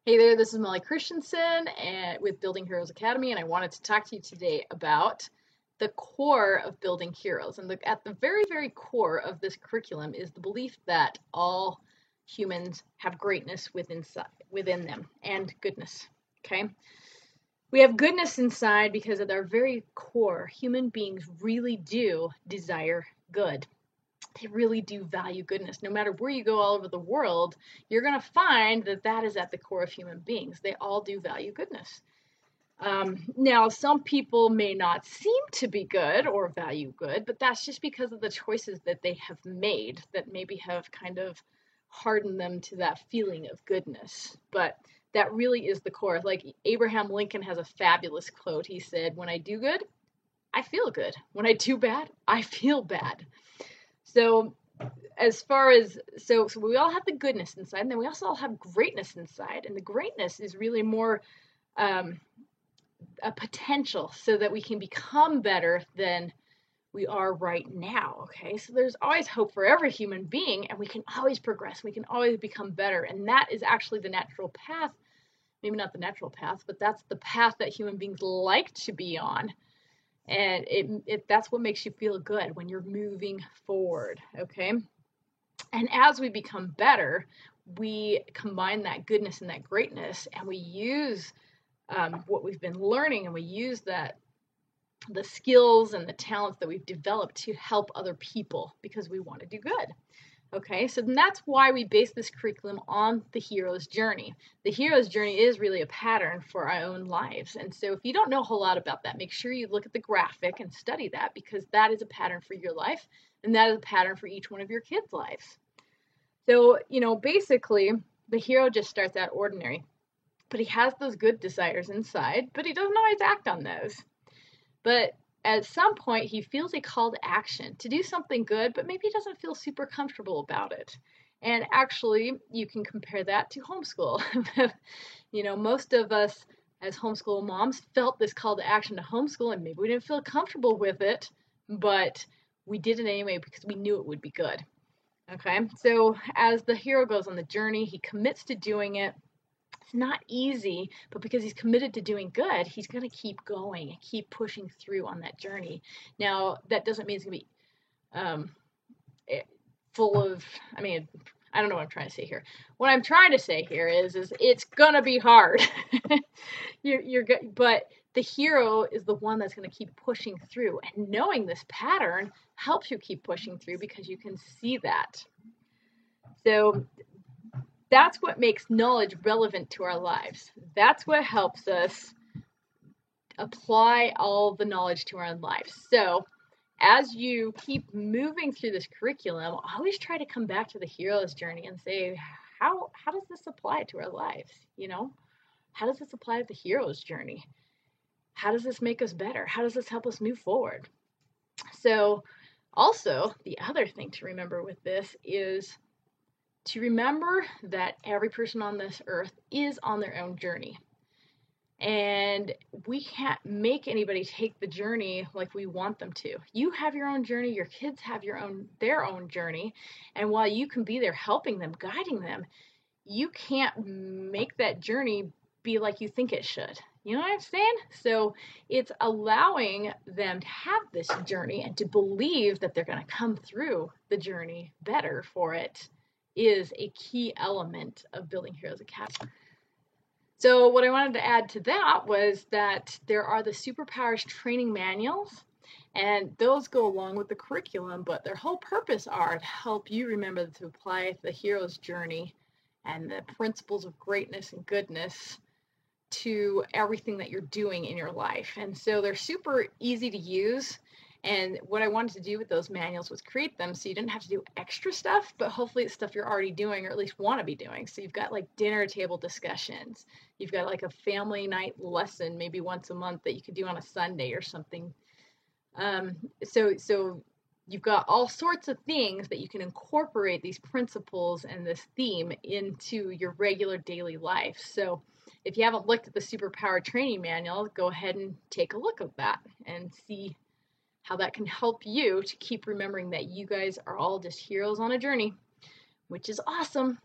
Hey there, this is Molly Christensen and with Building Heroes Academy, and I wanted to talk to you today about the core of building heroes. And at the very, very core of this curriculum is the belief that all humans have greatness within them and goodness. Okay? We have goodness inside because at our very core, human beings really do desire good. They really do value goodness. No matter where you go all over the world, you're going to find that that is at the core of human beings. They all do value goodness. Now, some people may not seem to be good or value good, but that's just because of the choices that they have made that maybe have kind of hardened them to that feeling of goodness. But that really is the core. Like Abraham Lincoln has a fabulous quote. He said, "When I do good, I feel good. When I do bad, I feel bad." So as far as so we all have the goodness inside, and then we also all have greatness inside, and the greatness is really more a potential so that we can become better than we are right now. Okay, so there's always hope for every human being, and we can always progress, we can always become better, and that is actually the natural path. Maybe not the natural path, but that's the path that human beings like to be on. And that's what makes you feel good when you're moving forward. Okay, and as we become better, we combine that goodness and that greatness, and we use what we've been learning, and we use the skills and the talents that we've developed to help other people because we want to do good. Okay, so that's why we base this curriculum on the hero's journey. The hero's journey is really a pattern for our own lives. And so if you don't know a whole lot about that, make sure you look at the graphic and study that, because that is a pattern for your life, and that is a pattern for each one of your kids' lives. So, basically, the hero just starts out ordinary, but he has those good desires inside, but he doesn't always act on those. But at some point, he feels a call to action to do something good, but maybe he doesn't feel super comfortable about it. And actually, you can compare that to homeschool. Most of us as homeschool moms felt this call to action to homeschool, and maybe we didn't feel comfortable with it, but we did it anyway because we knew it would be good. Okay, so as the hero goes on the journey, he commits to doing it. It's not easy, but because he's committed to doing good, he's going to keep going and keep pushing through on that journey. Now, that doesn't mean it's going to be full of, I don't know what I'm trying to say here. What I'm trying to say here is it's going to be hard. But the hero is the one that's going to keep pushing through, and knowing this pattern helps you keep pushing through because you can see that. So that's what makes knowledge relevant to our lives. That's what helps us apply all the knowledge to our lives. So as you keep moving through this curriculum, always try to come back to the hero's journey and say, how does this apply to our lives? How does this apply to the hero's journey? How does this make us better? How does this help us move forward? So also, the other thing to remember with this is to remember that every person on this earth is on their own journey. And we can't make anybody take the journey like we want them to. You have your own journey, your kids have their own journey, and while you can be there helping them, guiding them, you can't make that journey be like you think it should. You know what I'm saying? So it's allowing them to have this journey and to believe that they're going to come through the journey better for it is a key element of Building Heroes Academy. So what I wanted to add to that was that there are the superpowers training manuals, and those go along with the curriculum, but their whole purpose are to help you remember to apply the hero's journey and the principles of greatness and goodness to everything that you're doing in your life. And so they're super easy to use. And what I wanted to do with those manuals was create them so you didn't have to do extra stuff, but hopefully it's stuff you're already doing or at least want to be doing. So you've got like dinner table discussions. You've got like a family night lesson maybe once a month that you could do on a Sunday or something. So you've got all sorts of things that you can incorporate these principles and this theme into your regular daily life. So if you haven't looked at the Superpower Training Manual, go ahead and take a look at that and see how that can help you to keep remembering that you guys are all just heroes on a journey, which is awesome.